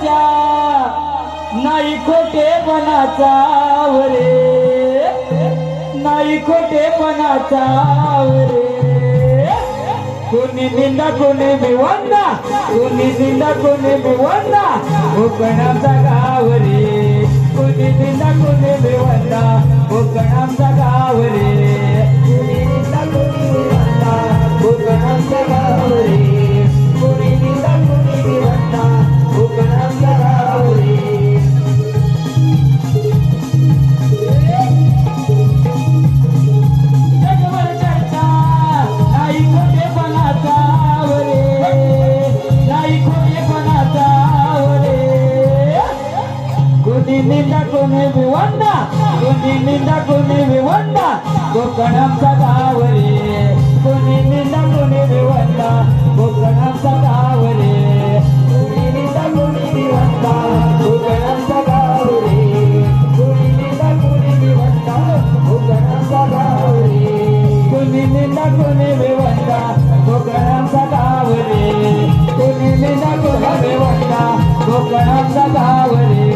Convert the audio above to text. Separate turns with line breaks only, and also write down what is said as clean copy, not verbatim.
चर्चा नाही खोटेपणाचा रे, नाही खोटेपणाचा रे. कोणी निंदा कोणी भिवंदा, कोणी निंदा कोणी भिवंदा, कोकणाचा गाव रे. कोणी निंदा कोणी भिवंदा, कोकणाचा गाव रे. कोणी निंदा कोणी भिवंदा, कोकणाचा गाव रे. कोणी निंदा कोणी भिवंदा, कोकणाचा गाव रे. जगभर चर्चा नाही खोटेपणाचा रे, नाही खोटेपणाचा रे. कोणी निंदा कोणी भिवंदा, कोणी निंदा कोणी भिवंदा, कोकणाचा गाव रे. कोणी निंदा कोणी भिवंदा, कोकणाचा गाव रे. कोणी निंदा कोणी भिवंदा, कोकणाचा गाव रे. कोणी निंदा कोणी भिवंदा, कोकणाचा गाव रे. कोणी निंदा कोणी भिवंदा, कोकणाचा गाव रे. कोणी निंदा कोणी भिवंदा, कोकणाचा गाव रे.